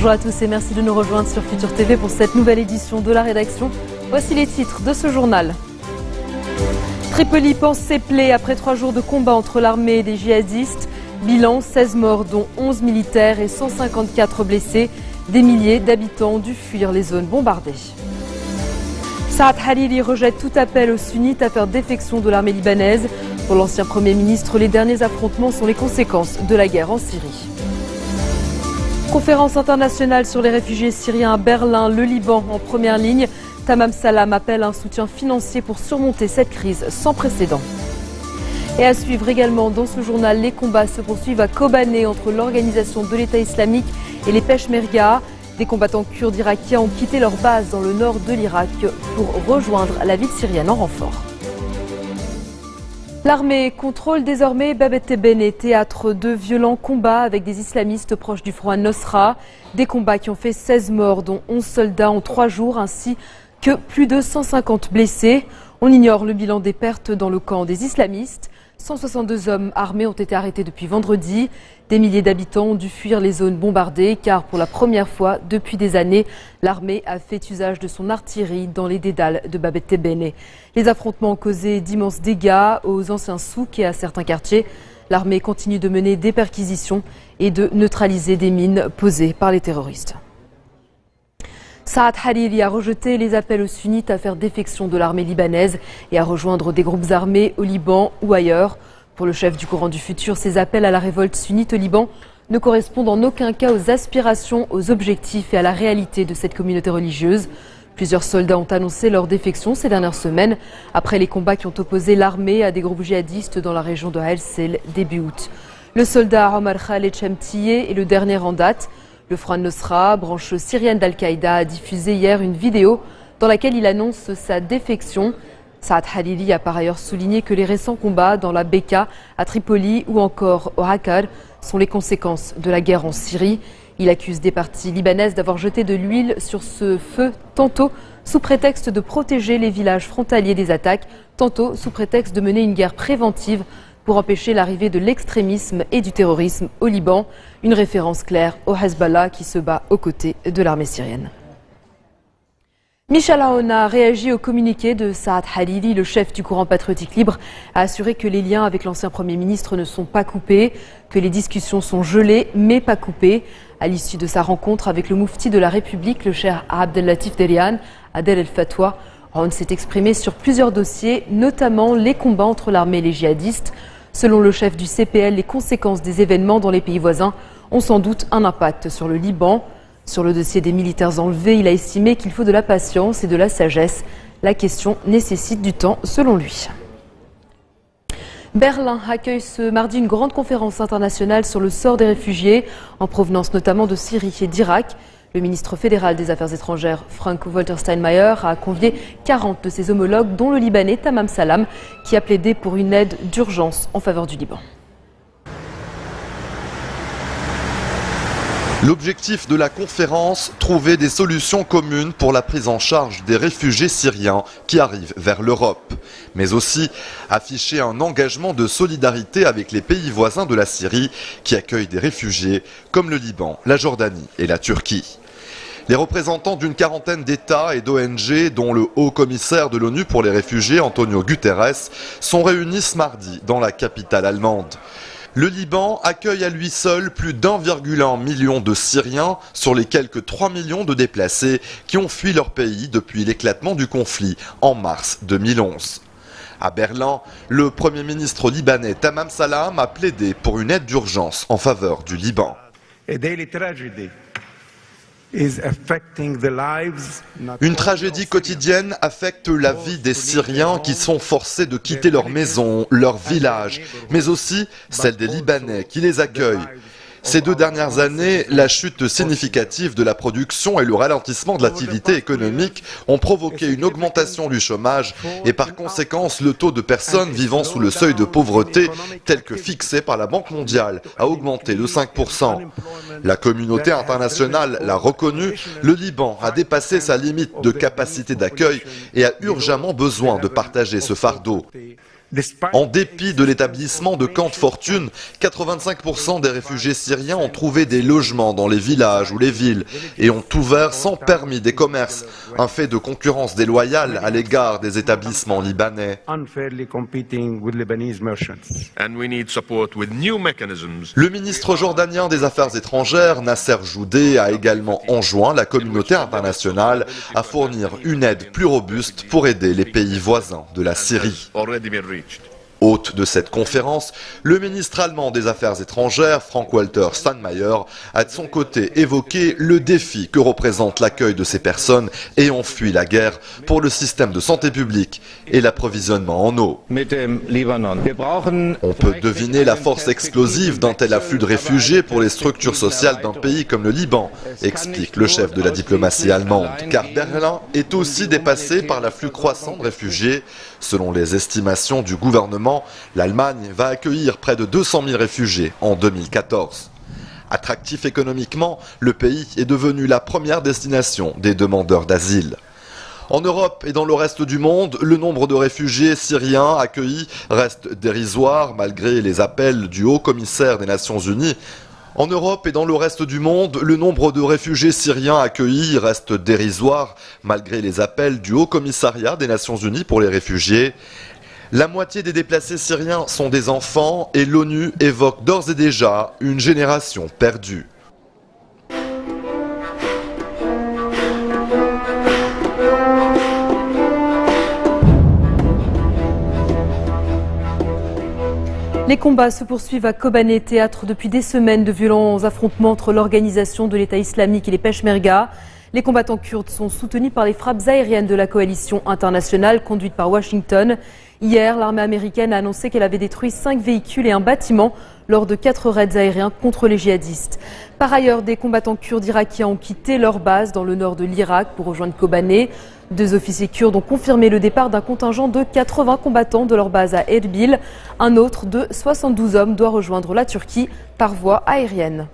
Bonjour à tous et merci de nous rejoindre sur Futur TV pour cette nouvelle édition de la rédaction. Voici les titres de ce journal. Tripoli pense ses plaies après 3 jours de combat entre l'armée et des djihadistes. Bilan, 16 morts dont 11 militaires et 154 blessés. Des milliers d'habitants ont dû fuir les zones bombardées. Saad Hariri rejette tout appel aux sunnites à faire défection de l'armée libanaise. Pour l'ancien Premier ministre, les derniers affrontements sont les conséquences de la guerre en Syrie. Conférence internationale sur les réfugiés syriens à Berlin, le Liban en première ligne. Tamam Salam appelle un soutien financier pour surmonter cette crise sans précédent. Et à suivre également dans ce journal, les combats se poursuivent à Kobané entre l'organisation de l'État islamique et les Peshmerga. Des combattants kurdes irakiens ont quitté leur base dans le nord de l'Irak pour rejoindre la ville syrienne en renfort. L'armée contrôle désormais Bab el-Tebene, théâtre de violents combats avec des islamistes proches du front al-Nosra. Des combats qui ont fait 16 morts, dont 11 soldats en 3 jours, ainsi que plus de 150 blessés. On ignore le bilan des pertes dans le camp des islamistes. 162 hommes armés ont été arrêtés depuis vendredi. Des milliers d'habitants ont dû fuir les zones bombardées car pour la première fois depuis des années, l'armée a fait usage de son artillerie dans les dédales de Bab el-Tebene. Les affrontements ont causé d'immenses dégâts aux anciens souks et à certains quartiers. L'armée continue de mener des perquisitions et de neutraliser des mines posées par les terroristes. Saad Hariri a rejeté les appels aux sunnites à faire défection de l'armée libanaise et à rejoindre des groupes armés au Liban ou ailleurs. Pour le chef du Courant du Futur, ces appels à la révolte sunnite au Liban ne correspondent en aucun cas aux aspirations, aux objectifs et à la réalité de cette communauté religieuse. Plusieurs soldats ont annoncé leur défection ces dernières semaines après les combats qui ont opposé l'armée à des groupes djihadistes dans la région de Al-Sel début août. Le soldat Omar Khaled Chemtiye est le dernier en date. Le Front al-Nosra, branche syrienne d'Al-Qaïda, a diffusé hier une vidéo dans laquelle il annonce sa défection. Saad Hariri a par ailleurs souligné que les récents combats dans la Beka, à Tripoli ou encore au Raqqa sont les conséquences de la guerre en Syrie. Il accuse des parties libanaises d'avoir jeté de l'huile sur ce feu, tantôt sous prétexte de protéger les villages frontaliers des attaques, tantôt sous prétexte de mener une guerre préventive pour empêcher l'arrivée de l'extrémisme et du terrorisme au Liban. Une référence claire au Hezbollah qui se bat aux côtés de l'armée syrienne. Michel Aoun a réagi au communiqué de Saad Hariri. Le chef du courant patriotique libre a assuré que les liens avec l'ancien Premier ministre ne sont pas coupés, que les discussions sont gelées mais pas coupées. À l'issue de sa rencontre avec le moufti de la République, le cheikh Abdellatif Derian, à Der el-Fatwa, Aoun s'est exprimé sur plusieurs dossiers, notamment les combats entre l'armée et les djihadistes. Selon le chef du CPL, les conséquences des événements dans les pays voisins ont sans doute un impact sur le Liban. Sur le dossier des militaires enlevés, il a estimé qu'il faut de la patience et de la sagesse. La question nécessite du temps, selon lui. Berlin accueille ce mardi une grande conférence internationale sur le sort des réfugiés, en provenance notamment de Syrie et d'Irak. Le ministre fédéral des Affaires étrangères, Frank-Walter Steinmeier, a convié 40 de ses homologues, dont le Libanais Tamam Salam, qui a plaidé pour une aide d'urgence en faveur du Liban. L'objectif de la conférence, trouver des solutions communes pour la prise en charge des réfugiés syriens qui arrivent vers l'Europe, mais aussi afficher un engagement de solidarité avec les pays voisins de la Syrie qui accueillent des réfugiés comme le Liban, la Jordanie et la Turquie. Les représentants d'une quarantaine d'États et d'ONG, dont le haut commissaire de l'ONU pour les réfugiés, Antonio Guterres, sont réunis ce mardi dans la capitale allemande. Le Liban accueille à lui seul plus d'1,1 million de Syriens sur les quelques 3 millions de déplacés qui ont fui leur pays depuis l'éclatement du conflit en mars 2011. À Berlin, le Premier ministre libanais Tamam Salam a plaidé pour une aide d'urgence en faveur du Liban. Une tragédie quotidienne affecte la vie des Syriens qui sont forcés de quitter leur maison, leur village, mais aussi celle des Libanais qui les accueillent. Ces 2 dernières années, la chute significative de la production et le ralentissement de l'activité économique ont provoqué une augmentation du chômage et par conséquence le taux de personnes vivant sous le seuil de pauvreté tel que fixé par la Banque mondiale a augmenté de 5%. La communauté internationale l'a reconnu, le Liban a dépassé sa limite de capacité d'accueil et a urgemment besoin de partager ce fardeau. En dépit de l'établissement de camps de fortune, 85% des réfugiés syriens ont trouvé des logements dans les villages ou les villes et ont ouvert sans permis des commerces, un fait de concurrence déloyale à l'égard des établissements libanais. Le ministre jordanien des Affaires étrangères, Nasser Joudé, a également enjoint la communauté internationale à fournir une aide plus robuste pour aider les pays voisins de la Syrie. Hôte de cette conférence, le ministre allemand des Affaires étrangères, Frank-Walter Steinmeier, a de son côté évoqué le défi que représente l'accueil de ces personnes ayant fui la guerre pour le système de santé publique et l'approvisionnement en eau. On peut deviner la force explosive d'un tel afflux de réfugiés pour les structures sociales d'un pays comme le Liban, explique le chef de la diplomatie allemande, car Berlin est aussi dépassé par l'afflux croissant de réfugiés. Selon les estimations du gouvernement, l'Allemagne va accueillir près de 200 000 réfugiés en 2014. Attractif économiquement, le pays est devenu la première destination des demandeurs d'asile. En Europe et dans le reste du monde, le nombre de réfugiés syriens accueillis reste dérisoire malgré les appels du haut-commissaire des Nations Unies. En Europe et dans le reste du monde, le nombre de réfugiés syriens accueillis reste dérisoire malgré les appels du Haut-Commissariat des Nations Unies pour les réfugiés. La moitié des déplacés syriens sont des enfants et l'ONU évoque d'ores et déjà une génération perdue. Les combats se poursuivent à Kobané, théâtre depuis des semaines de violents affrontements entre l'organisation de l'État islamique et les Peshmerga. Les combattants kurdes sont soutenus par les frappes aériennes de la coalition internationale conduite par Washington. Hier, l'armée américaine a annoncé qu'elle avait détruit 5 véhicules et un bâtiment lors de 4 raids aériens contre les djihadistes. Par ailleurs, des combattants kurdes irakiens ont quitté leur base dans le nord de l'Irak pour rejoindre Kobané. 2 officiers kurdes ont confirmé le départ d'un contingent de 80 combattants de leur base à Erbil. Un autre de 72 hommes doit rejoindre la Turquie par voie aérienne.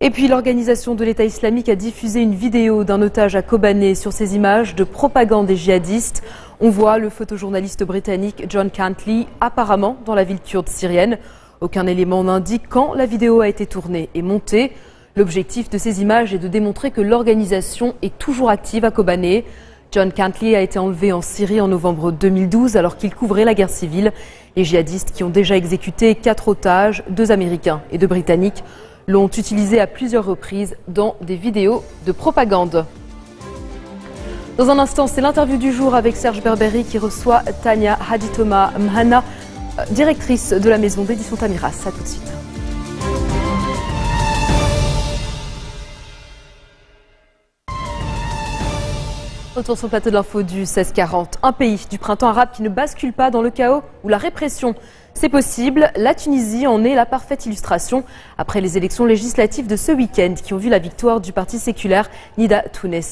Et puis l'organisation de l'État islamique a diffusé une vidéo d'un otage à Kobané. Sur ces images de propagande des djihadistes, on voit le photojournaliste britannique John Cantley apparemment dans la ville kurde syrienne. Aucun élément n'indique quand la vidéo a été tournée et montée. L'objectif de ces images est de démontrer que l'organisation est toujours active à Kobané. John Cantley a été enlevé en Syrie en novembre 2012 alors qu'il couvrait la guerre civile. Les djihadistes qui ont déjà exécuté 4 otages, 2 Américains et 2 Britanniques, l'ont utilisé à plusieurs reprises dans des vidéos de propagande. Dans un instant, c'est l'interview du jour avec Serge Berberi qui reçoit Tania Haditoma Mhana, directrice de la maison d'édition Tamiras. À tout de suite. Retour sur le plateau de l'info du 1640. Un pays du printemps arabe qui ne bascule pas dans le chaos ou la répression. C'est possible, la Tunisie en est la parfaite illustration après les élections législatives de ce week-end qui ont vu la victoire du parti séculaire Nida Tounes.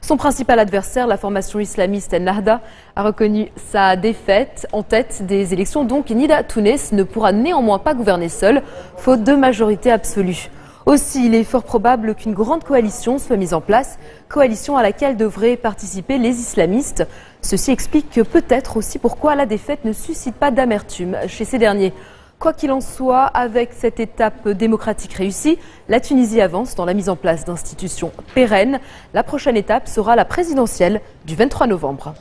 Son principal adversaire, la formation islamiste Ennahda, a reconnu sa défaite en tête des élections. Donc Nida Tounes ne pourra néanmoins pas gouverner seul, faute de majorité absolue. Aussi, il est fort probable qu'une grande coalition soit mise en place, coalition à laquelle devraient participer les islamistes. Ceci explique peut-être aussi pourquoi la défaite ne suscite pas d'amertume chez ces derniers. Quoi qu'il en soit, avec cette étape démocratique réussie, la Tunisie avance dans la mise en place d'institutions pérennes. La prochaine étape sera la présidentielle du 23 novembre.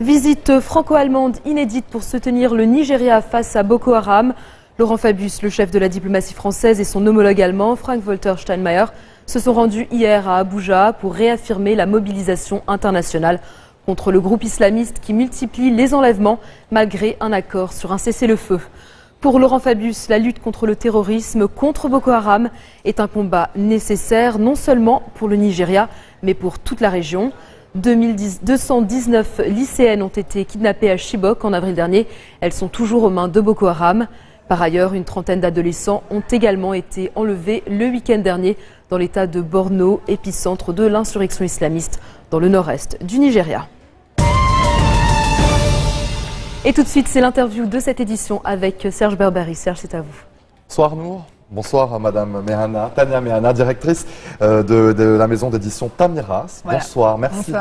Visite franco-allemande inédite pour soutenir le Nigeria face à Boko Haram. Laurent Fabius, le chef de la diplomatie française, et son homologue allemand, Frank-Walter Steinmeier, se sont rendus hier à Abuja pour réaffirmer la mobilisation internationale contre le groupe islamiste qui multiplie les enlèvements malgré un accord sur un cessez-le-feu. Pour Laurent Fabius, la lutte contre le terrorisme, contre Boko Haram, est un combat nécessaire non seulement pour le Nigeria, mais pour toute la région. 219 lycéennes ont été kidnappées à Chibok en avril dernier. Elles sont toujours aux mains de Boko Haram. Par ailleurs, une trentaine d'adolescents ont également été enlevés le week-end dernier dans l'état de Borno, épicentre de l'insurrection islamiste dans le nord-est du Nigeria. Et tout de suite, c'est l'interview de cette édition avec Serge Berberi. Serge, c'est à vous. Bonsoir Nour. Bonsoir Madame Mehana, Tania Mehana, directrice de la maison d'édition Tamiras. Voilà. Bonsoir, merci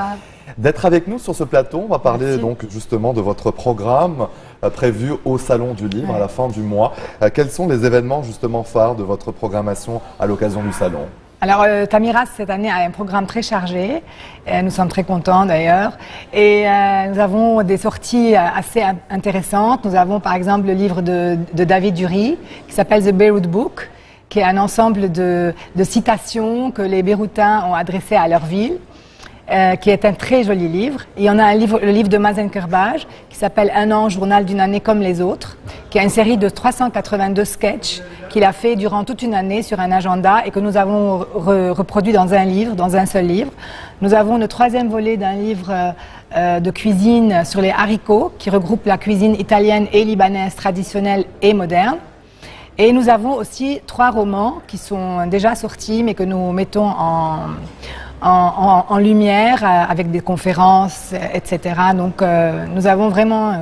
d'être avec nous sur ce plateau. On va parler donc justement de votre programme prévu au Salon du Livre à la fin du mois. Quels sont les événements justement phares de votre programmation à l'occasion du Salon ? Alors, Tamiras, cette année, a un programme très chargé. Nous sommes très contents, d'ailleurs. Et nous avons des sorties assez intéressantes. Nous avons, par exemple, le livre de David Dury, qui s'appelle The Beirut Book, qui est un ensemble de citations que les Beyrouthins ont adressées à leur ville, qui est un très joli livre. Et il y en a un livre, le livre de Mazen Kerbaj, qui s'appelle Un an, journal d'une année comme les autres, qui est une série de 382 sketchs qu'il a fait durant toute une année sur un agenda et que nous avons reproduit dans un livre, dans un seul livre. Nous avons le 3e volet d'un livre de cuisine sur les haricots, qui regroupe la cuisine italienne et libanaise traditionnelle et moderne. Et nous avons aussi 3 romans qui sont déjà sortis, mais que nous mettons en lumière avec des conférences, etc. Donc nous avons vraiment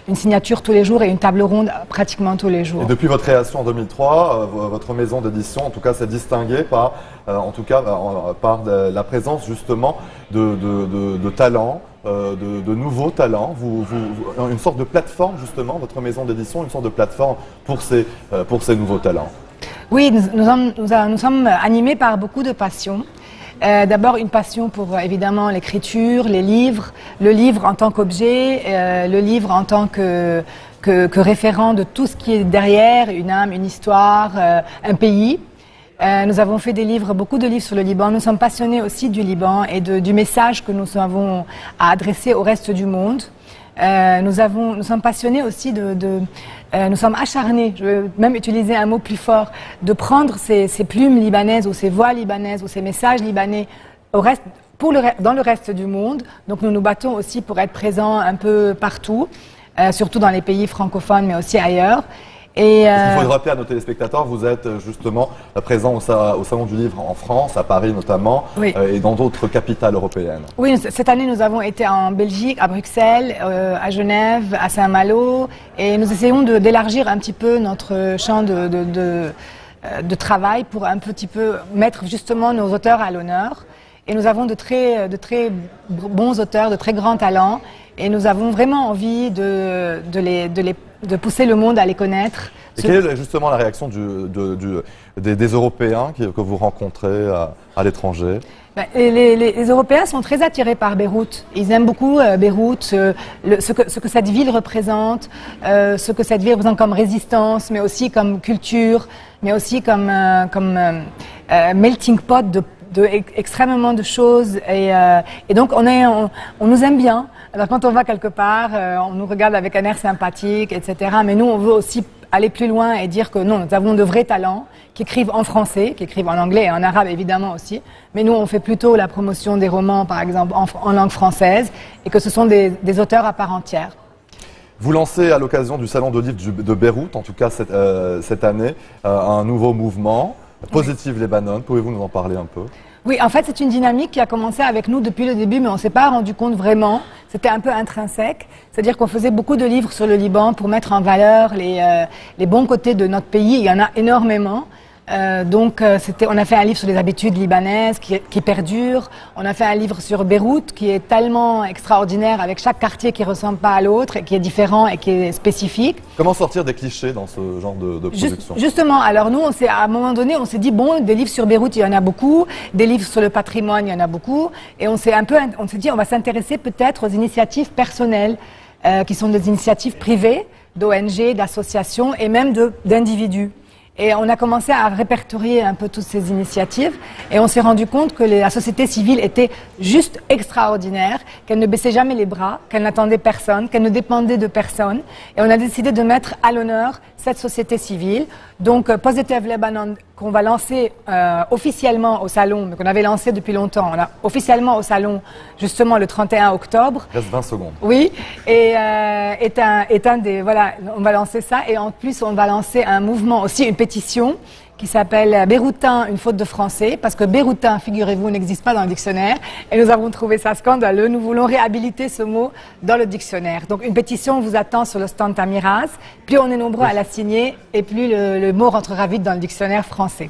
une signature tous les jours et une table ronde pratiquement tous les jours. Et depuis votre création en 2003, votre maison d'édition, en tout cas, s'est distinguée par, par la présence justement de talents, de nouveaux talents. Une sorte de plateforme justement, votre maison d'édition, une sorte de plateforme pour ces nouveaux talents. Oui, nous sommes animés par beaucoup de passion. D'abord une passion pour évidemment l'écriture, les livres, le livre en tant qu'objet, le livre en tant que référent de tout ce qui est derrière, une âme, une histoire, un pays. Nous avons fait beaucoup de livres sur le Liban. Nous sommes passionnés aussi du Liban et du message que nous avons à adresser au reste du monde. Nous sommes passionnés aussi nous sommes acharnés, je vais même utiliser un mot plus fort, de prendre ces plumes libanaises ou ces voix libanaises ou ces messages libanais dans le reste du monde. Donc nous nous battons aussi pour être présents un peu partout, surtout dans les pays francophones mais aussi ailleurs. Il faut le rappeler à nos téléspectateurs, vous êtes justement présent au Salon du Livre en France, à Paris notamment, et dans d'autres capitales européennes. Oui, cette année nous avons été en Belgique, à Bruxelles, à Genève, à Saint-Malo, et nous essayons d'élargir un petit peu notre champ de travail pour un petit peu mettre justement nos auteurs à l'honneur. Et nous avons de très bons auteurs, de très grands talents, et nous avons vraiment envie de pousser le monde à les connaître. Et quelle est justement la réaction des Européens que vous rencontrez à l'étranger ? Les Européens sont très attirés par Beyrouth. Ils aiment beaucoup Beyrouth, ce que cette ville représente, ce que cette ville représente comme résistance, mais aussi comme culture, mais aussi comme melting pot extrêmement de choses. Et donc on nous aime bien. Alors quand on va quelque part, on nous regarde avec un air sympathique, etc. Mais nous, on veut aussi aller plus loin et dire que non, nous avons de vrais talents qui écrivent en français, qui écrivent en anglais et en arabe évidemment aussi. Mais nous, on fait plutôt la promotion des romans, par exemple, en langue française, et que ce sont des auteurs à part entière. Vous lancez à l'occasion du Salon de livre de Beyrouth, en tout cas cette année, un nouveau mouvement, Positive Lebanon. Pouvez-vous nous en parler un peu ? Oui, en fait, c'est une dynamique qui a commencé avec nous depuis le début, mais on ne s'est pas rendu compte vraiment. C'était un peu intrinsèque. C'est-à-dire qu'on faisait beaucoup de livres sur le Liban pour mettre en valeur les bons côtés de notre pays. Il y en a énormément. On a fait un livre sur les habitudes libanaises qui perdurent. On a fait un livre sur Beyrouth qui est tellement extraordinaire, avec chaque quartier qui ne ressemble pas à l'autre et qui est différent et qui est spécifique. Comment sortir des clichés dans ce genre de production ? Justement, alors nous, à un moment donné, on s'est dit, bon, des livres sur Beyrouth, il y en a beaucoup, des livres sur le patrimoine, il y en a beaucoup, et on s'est dit, on va s'intéresser peut-être aux initiatives personnelles, qui sont des initiatives privées, d'ONG, d'associations et même d'individus. Et on a commencé à répertorier un peu toutes ces initiatives et on s'est rendu compte que la société civile était juste extraordinaire, qu'elle ne baissait jamais les bras, qu'elle n'attendait personne, qu'elle ne dépendait de personne. Et on a décidé de mettre à l'honneur cette société civile. Donc Positive Lebanon, qu'on va lancer officiellement au Salon, mais qu'on avait lancé depuis longtemps. On a officiellement au Salon justement le 31 octobre. Il reste 20 secondes. Oui, et est un des... Voilà, on va lancer ça et en plus on va lancer un mouvement aussi, une pétition qui s'appelle Béroutin, une faute de français, parce que Béroutin, figurez-vous, n'existe pas dans le dictionnaire, et nous avons trouvé ça scandaleux. Nous voulons réhabiliter ce mot dans le dictionnaire. Donc une pétition vous attend sur le stand Tamiraz. Plus on est nombreux à la signer, et plus le mot rentrera vite dans le dictionnaire français.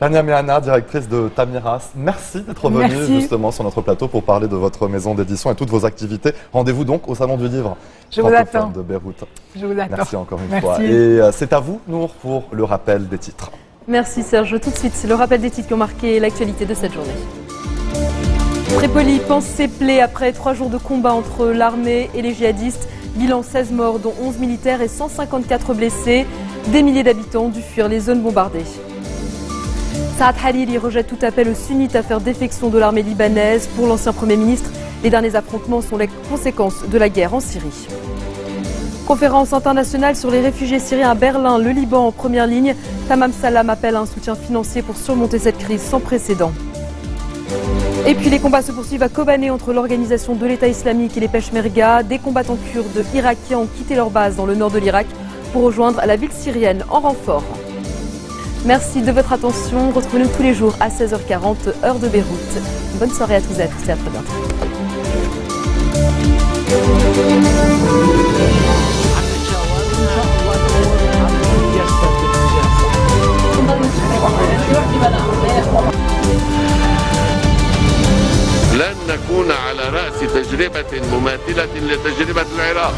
Tania Mehana, directrice de Tamiraz, merci d'être venue justement sur notre plateau pour parler de votre maison d'édition et toutes vos activités. Rendez-vous donc au Salon du Livre Je vous attends. de Beyrouth. Je vous attends. Merci encore une fois. Et c'est à vous, Nour, pour le rappel des titres. Merci Serge. Tout de suite, c'est le rappel des titres qui ont marqué l'actualité de cette journée. Tripoli pense ses plaies après 3 jours de combat entre l'armée et les djihadistes. Bilan 16 morts, dont 11 militaires et 154 blessés. Des milliers d'habitants ont dû fuir les zones bombardées. Saad Hariri rejette tout appel aux sunnites à faire défection de l'armée libanaise. Pour l'ancien Premier ministre, les derniers affrontements sont les conséquences de la guerre en Syrie. Conférence internationale sur les réfugiés syriens à Berlin, le Liban en première ligne. Tamam Salam appelle à un soutien financier pour surmonter cette crise sans précédent. Et puis les combats se poursuivent à Kobané entre l'organisation de l'État islamique et les Peshmerga. Des combattants kurdes irakiens ont quitté leur base dans le nord de l'Irak pour rejoindre la ville syrienne en renfort. Merci de votre attention. Retrouvez-nous tous les jours à 16h40, heure de Beyrouth. Bonne soirée à tous et à tous et à très bientôt. لن نكون على رأس تجربة مماثلة لتجربة العراق.